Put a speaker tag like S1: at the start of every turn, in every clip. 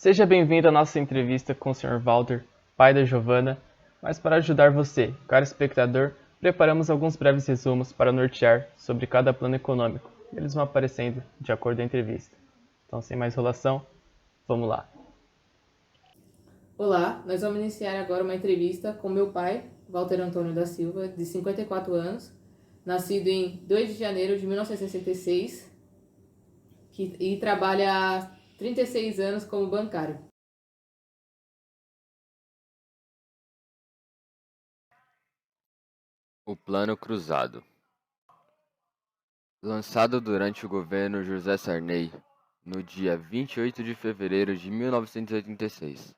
S1: Seja bem-vindo à nossa entrevista com o Sr. Walter, pai da Giovana, mas para ajudar você, caro espectador, preparamos alguns breves resumos para nortear sobre cada plano econômico. Eles vão aparecendo de acordo com a entrevista. Então, sem mais enrolação, vamos lá.
S2: Olá, nós vamos iniciar agora uma entrevista com meu pai, Walter Antônio da Silva, de 54 anos, nascido em 2 de janeiro de 1966 e trabalha há 36 anos como bancário.
S3: O Plano Cruzado. Lançado durante o governo José Sarney, no dia 28 de fevereiro de 1986.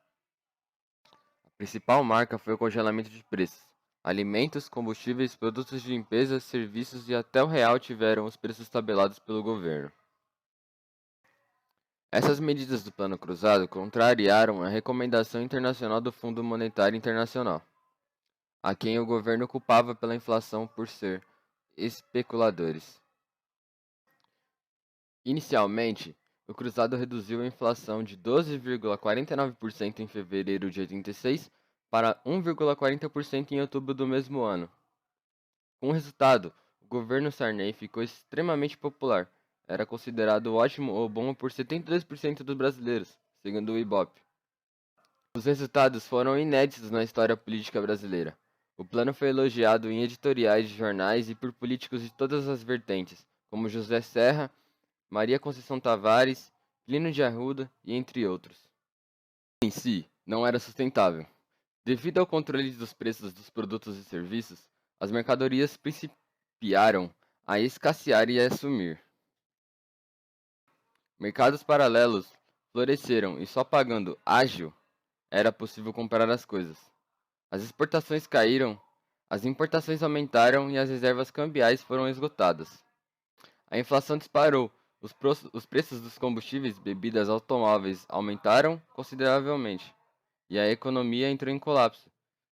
S3: A principal marca foi o congelamento de preços. Alimentos, combustíveis, produtos de limpeza, serviços e até o real tiveram os preços tabelados pelo governo. Essas medidas do Plano Cruzado contrariaram a recomendação internacional do Fundo Monetário Internacional, a quem o governo culpava pela inflação por ser especuladores. Inicialmente, o cruzado reduziu a inflação de 12,49% em fevereiro de 86 para 1,40% em outubro do mesmo ano. Com o resultado, o governo Sarney ficou extremamente popular. Era considerado ótimo ou bom por 72% dos brasileiros, segundo o Ibope. Os resultados foram inéditos na história política brasileira. O plano foi elogiado em editoriais de jornais e por políticos de todas as vertentes, como José Serra, Maria Conceição Tavares, Plínio de Arruda e entre outros. Em si, não era sustentável. Devido ao controle dos preços dos produtos e serviços, as mercadorias principiaram a escassear e a sumir. Mercados paralelos floresceram e só pagando ágil era possível comprar as coisas. As exportações caíram, as importações aumentaram e as reservas cambiais foram esgotadas. A inflação disparou. Os preços dos combustíveis e bebidas automóveis aumentaram consideravelmente, e a economia entrou em colapso.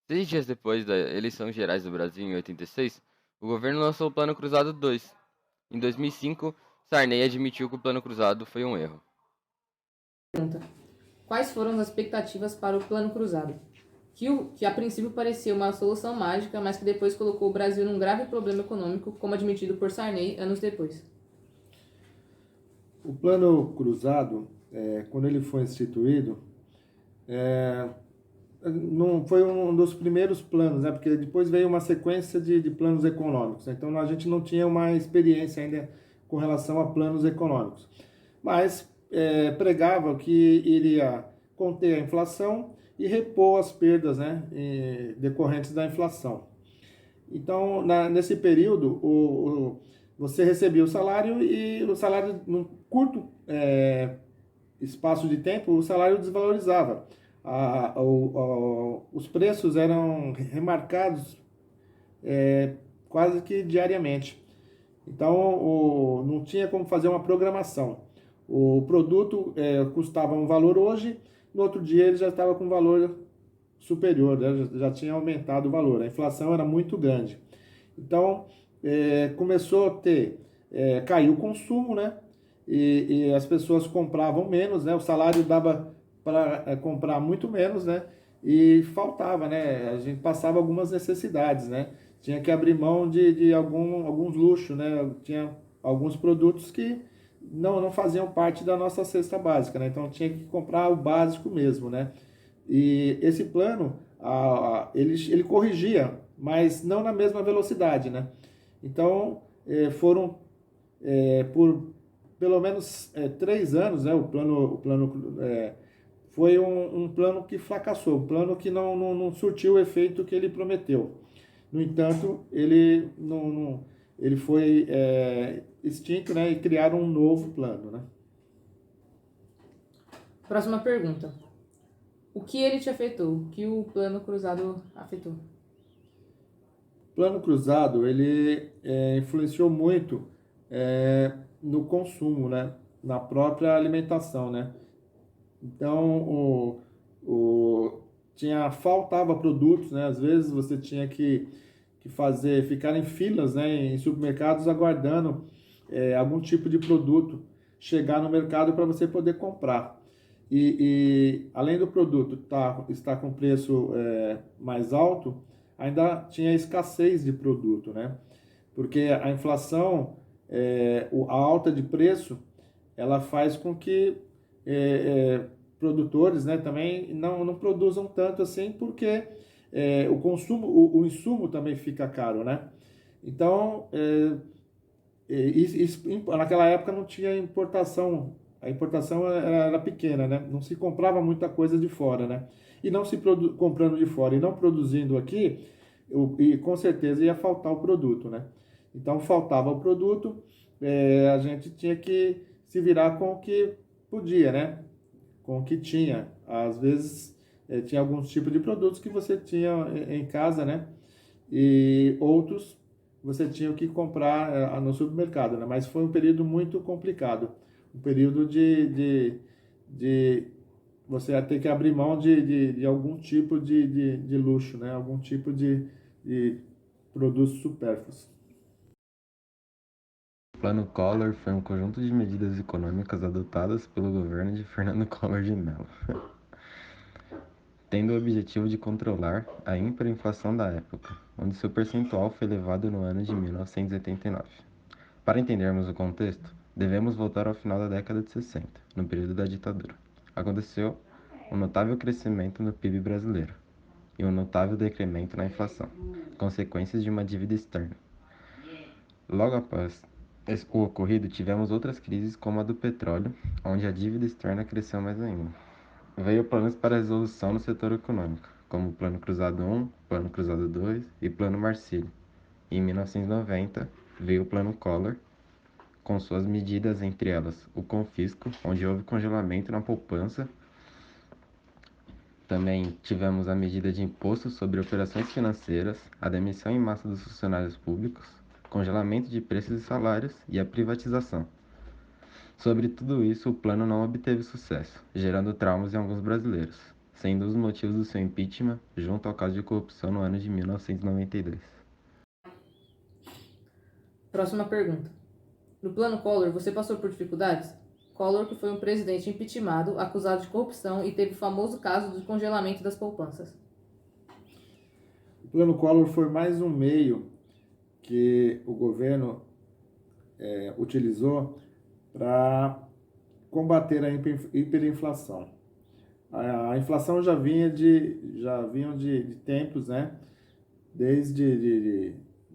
S3: 6 dias depois das eleições gerais do Brasil, em 86, o governo lançou o Plano Cruzado 2. Em 2005, Sarney admitiu que o Plano Cruzado foi um erro.
S2: Pergunta: quais foram as expectativas para o Plano Cruzado? Que a princípio parecia uma solução mágica, mas que depois colocou o Brasil num grave problema econômico, como admitido por Sarney anos depois.
S4: O Plano Cruzado, quando ele foi instituído, não foi um dos primeiros planos, né? Porque depois veio uma sequência de planos econômicos. Então a gente não tinha uma experiência ainda com relação a planos econômicos. Mas pregava que iria conter a inflação e repor as perdas, né, decorrentes da inflação. Então, nesse período, você recebia o salário e o salário, num curto espaço de tempo, o salário desvalorizava. Os preços eram remarcados quase que diariamente. Então, não tinha como fazer uma programação. O produto custava um valor hoje, no outro dia ele já estava com um valor superior, né? Já tinha aumentado o valor. A inflação era muito grande. Então, começou a caiu o consumo, né? E as pessoas compravam menos, né? O salário dava para comprar muito menos, né? E faltava, né? A gente passava algumas necessidades, né? Tinha que abrir mão de alguns luxos, né? Tinha alguns produtos que não faziam parte da nossa cesta básica, né? Então tinha que comprar o básico mesmo, né? E esse plano, ele corrigia, mas não na mesma velocidade, né? Então, foram por pelo menos 3 anos, né? O plano foi um plano que fracassou, um plano que não surtiu o efeito que ele prometeu. No entanto, ele foi extinto, né? E criaram um novo plano, né?
S2: Próxima pergunta: o que ele te afetou? O que o Plano Cruzado afetou?
S4: O plano cruzado, ele influenciou muito no consumo, né? Na própria alimentação, né? Então, faltava produtos, né? Às vezes você tinha que ficar em filas, né? Em supermercados aguardando algum tipo de produto chegar no mercado para você poder comprar. e além do produto estar com preço mais alto, ainda tinha escassez de produto, né? Porque a inflação, a alta de preço, ela faz com que produtores, né, também não produzam tanto assim, porque o consumo, o insumo também fica caro, né? Então, naquela época não tinha importação, a importação era pequena, né? Não se comprava muita coisa de fora, né? E não se comprando de fora e não produzindo aqui, e com certeza ia faltar o produto, né? Então faltava o produto, a gente tinha que se virar com o que podia, né? Com o que tinha. Às vezes tinha alguns tipos de produtos que você tinha em casa, né? E outros você tinha que comprar no supermercado, né? Mas foi um período muito complicado, um período de você ter que abrir mão de algum tipo de luxo, né? Algum tipo de produtos supérfluos.
S5: O Plano Collor foi um conjunto de medidas econômicas adotadas pelo governo de Fernando Collor de Mello, tendo o objetivo de controlar a hiperinflação da época, onde seu percentual foi elevado no ano de 1989. Para entendermos o contexto, devemos voltar ao final da década de 60, no período da ditadura. Aconteceu um notável crescimento no PIB brasileiro e um notável decremento na inflação, consequências de uma dívida externa. Logo após o ocorrido, tivemos outras crises como a do petróleo, onde a dívida externa cresceu mais ainda. Veio planos para resolução no setor econômico, como o Plano Cruzado 1, Plano Cruzado 2 e Plano Marcílio. Em 1990, veio o Plano Collor, com suas medidas, entre elas o confisco, onde houve congelamento na poupança. Também tivemos a medida de imposto sobre operações financeiras, a demissão em massa dos funcionários públicos, congelamento de preços e salários e a privatização. Sobre tudo isso, o plano não obteve sucesso, gerando traumas em alguns brasileiros, sendo um dos motivos do seu impeachment junto ao caso de corrupção no ano de 1992.
S2: Próxima pergunta. No plano Collor, você passou por dificuldades? Collor, que foi um presidente impeachmentado, acusado de corrupção e teve o famoso caso do congelamento das poupanças.
S4: O Plano Collor foi mais um meio que o governo utilizou para combater a hiperinflação. A inflação já vinha de tempos, né? Desde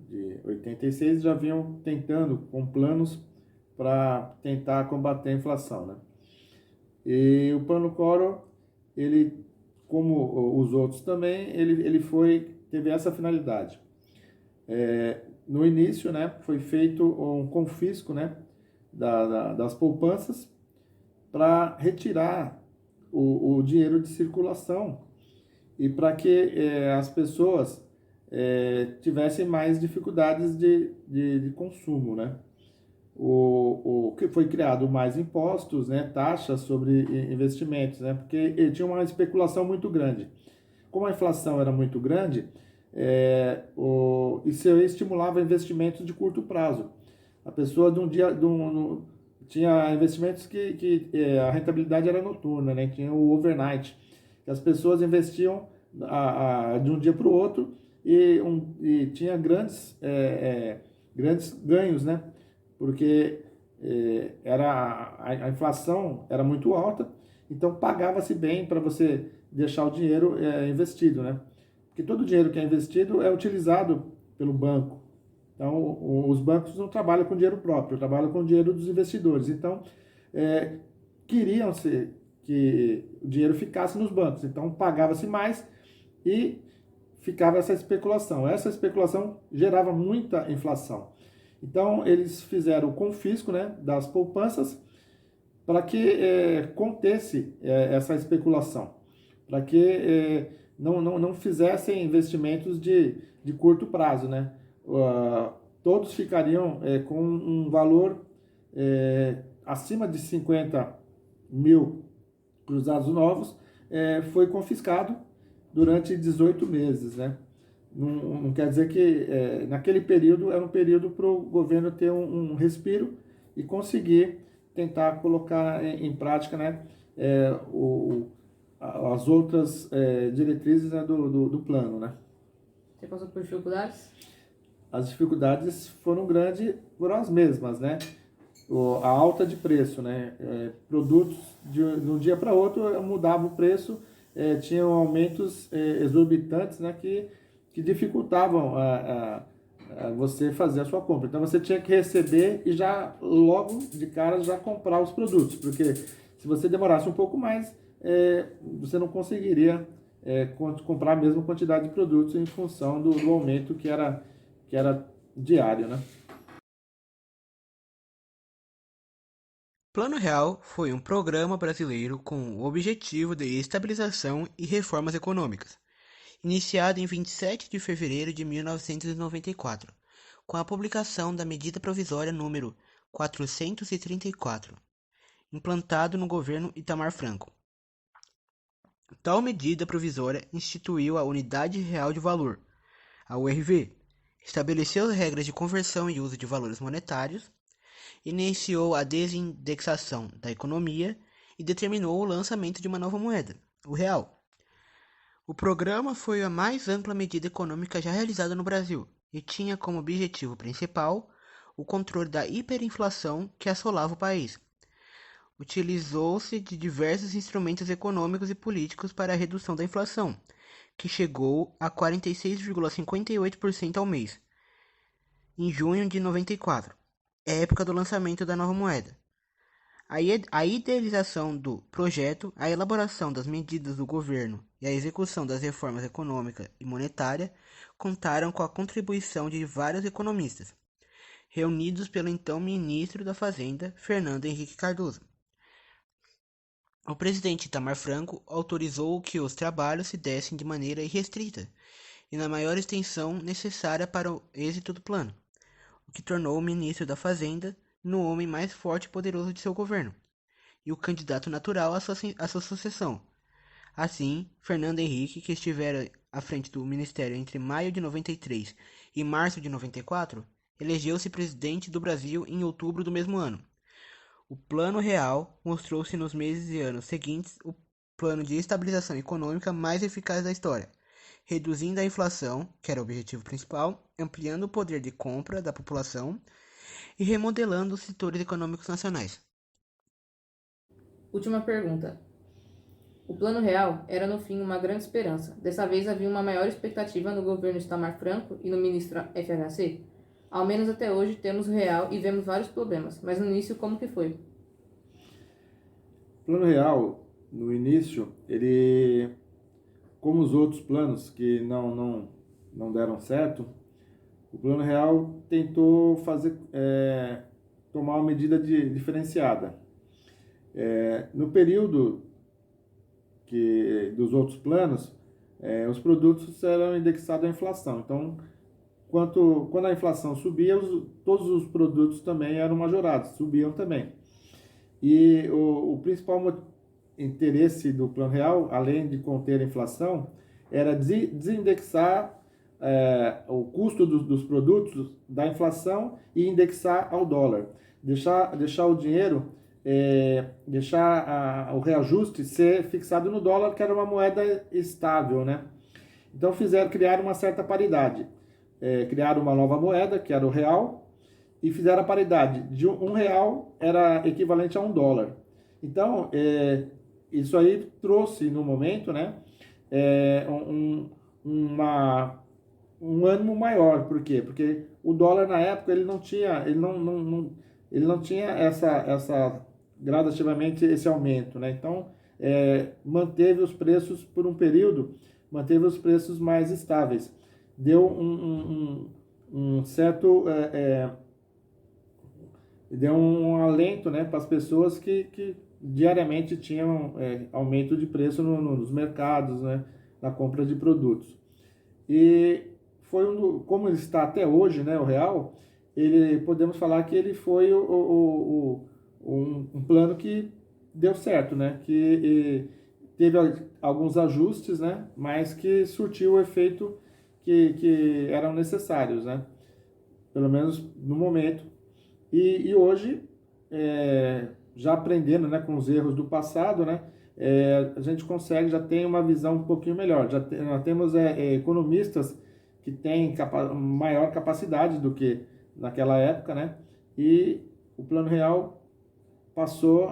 S4: de 86 já vinham tentando com planos para tentar combater a inflação, né? E o Plano Collor, ele, como os outros também, ele teve essa finalidade. No início, né, foi feito um confisco, né, das poupanças para retirar o dinheiro de circulação e para que as pessoas tivessem mais dificuldades de consumo, né? O que foi criado mais impostos, né, taxas sobre investimentos, né, porque tinha uma especulação muito grande. Como a inflação era muito grande, isso estimulava investimentos de curto prazo. A pessoa tinha investimentos que a rentabilidade era noturna, né? Tinha o overnight, que as pessoas investiam de um dia para o outro e tinha grandes ganhos, né? Porque a inflação era muito alta, então pagava-se bem para você deixar o dinheiro investido, né? Porque todo o dinheiro que é investido é utilizado pelo banco. Então, os bancos não trabalham com dinheiro próprio, trabalham com o dinheiro dos investidores. Então, queriam-se que o dinheiro ficasse nos bancos. Então, pagava-se mais e ficava essa especulação. Essa especulação gerava muita inflação. Então, eles fizeram o confisco, né, das poupanças para que contesse essa especulação, para que não fizessem investimentos de curto prazo, né? Todos ficariam com um valor acima de 50 mil cruzados novos, foi confiscado durante 18 meses, né? Não quer dizer que naquele período era um período para o governo ter um respiro e conseguir tentar colocar em prática, né, as outras diretrizes, né, do plano, né?
S2: Você passou por dificuldades?
S4: As dificuldades foram as mesmas, né? A alta de preço, né? Produtos de um dia para outro mudava o preço, tinham aumentos exorbitantes, né? Que dificultavam a você fazer a sua compra. Então você tinha que receber e já logo de cara já comprar os produtos, porque se você demorasse um pouco mais, você não conseguiria comprar a mesma quantidade de produtos em função do aumento que era diário, né?
S6: Plano Real foi um programa brasileiro com o objetivo de estabilização e reformas econômicas, iniciado em 27 de fevereiro de 1994, com a publicação da Medida Provisória número 434, implantado no governo Itamar Franco. Tal medida provisória instituiu a Unidade Real de Valor, a URV, estabeleceu regras de conversão e uso de valores monetários, iniciou a desindexação da economia e determinou o lançamento de uma nova moeda, o real. O programa foi a mais ampla medida econômica já realizada no Brasil e tinha como objetivo principal o controle da hiperinflação que assolava o país. Utilizou-se de diversos instrumentos econômicos e políticos para a redução da inflação, que chegou a 46,58% ao mês, em junho de 94, época do lançamento da nova moeda. A idealização do projeto, a elaboração das medidas do governo e a execução das reformas econômica e monetária contaram com a contribuição de vários economistas, reunidos pelo então ministro da Fazenda, Fernando Henrique Cardoso. O presidente Itamar Franco autorizou que os trabalhos se dessem de maneira irrestrita e na maior extensão necessária para o êxito do plano, o que tornou o ministro da Fazenda no homem mais forte e poderoso de seu governo, e o candidato natural à sua sucessão. Assim, Fernando Henrique, que estivera à frente do ministério entre maio de 93 e março de 94, elegeu-se presidente do Brasil em outubro do mesmo ano. O Plano Real mostrou-se nos meses e anos seguintes o plano de estabilização econômica mais eficaz da história, reduzindo a inflação, que era o objetivo principal, ampliando o poder de compra da população e remodelando os setores econômicos nacionais.
S2: Última pergunta. O Plano Real era, no fim, uma grande esperança. Dessa vez havia uma maior expectativa no governo Itamar Franco e no ministro FHC? Ao menos até hoje temos o Real e vemos vários problemas, mas no início como que foi?
S4: O Plano Real, no início, ele, como os outros planos que não deram certo, o Plano Real tentou tomar uma medida diferenciada. No período dos outros planos, os produtos eram indexados à inflação. Então, quando a inflação subia, todos os produtos também eram majorados, subiam também. E o principal interesse do Plano Real, além de conter a inflação, era desindexar o custo dos produtos da inflação e indexar ao dólar. Deixar o dinheiro, o reajuste ser fixado no dólar, que era uma moeda estável, né? Então criaram uma certa paridade. Criaram uma nova moeda, que era o real, e fizeram a paridade de um real era equivalente a $1. Então, isso aí trouxe no momento, né, um ânimo maior. Por quê? Porque o dólar na época ele não tinha gradativamente esse aumento, né? Então, manteve os preços por um período, manteve os preços mais estáveis. Deu um certo deu um alento, né, para as pessoas que diariamente tinham aumento de preço nos mercados, né, na compra de produtos. E foi como ele está até hoje, né, o real, podemos falar que ele foi um plano que deu certo, né, que teve alguns ajustes, né, mas que surtiu o efeito que eram necessários, né, pelo menos no momento. E hoje já aprendendo, né, com os erros do passado, né, a gente consegue, já tem uma visão um pouquinho melhor. Nós temos economistas que têm maior capacidade do que naquela época, né, e o Plano Real passou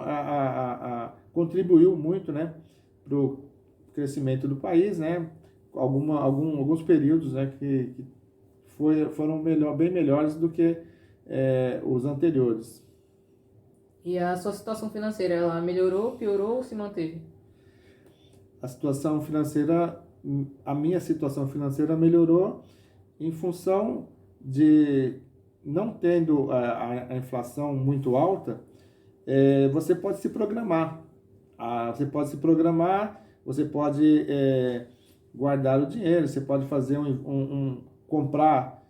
S4: contribuiu muito, né, para o crescimento do país, né, alguns períodos, né, que foram bem melhores do que os anteriores.
S2: E a sua situação financeira, ela melhorou, piorou ou se manteve?
S4: A minha situação financeira melhorou em função de não tendo a inflação muito alta, você pode se programar. Você pode guardar o dinheiro, você pode fazer comprar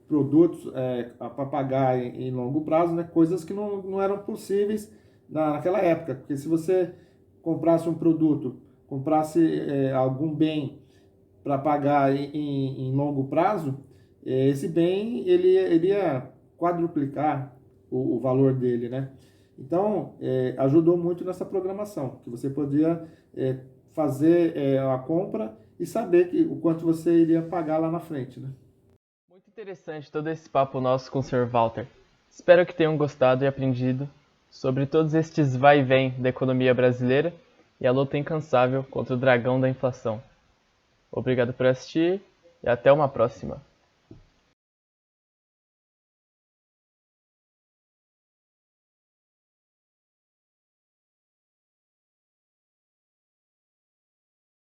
S4: produtos para pagar em longo prazo, né? Coisas que não eram possíveis naquela época. Porque se você comprasse um produto, comprasse algum bem para pagar em longo prazo, esse bem ele iria quadruplicar o valor dele, né? Então, ajudou muito nessa programação, que você podia fazer a compra e saber o quanto você iria pagar lá na frente, né?
S1: Muito interessante todo esse papo nosso com o Sr. Walter. Espero que tenham gostado e aprendido sobre todos estes vai e vem da economia brasileira e a luta incansável contra o dragão da inflação. Obrigado por assistir e até uma próxima.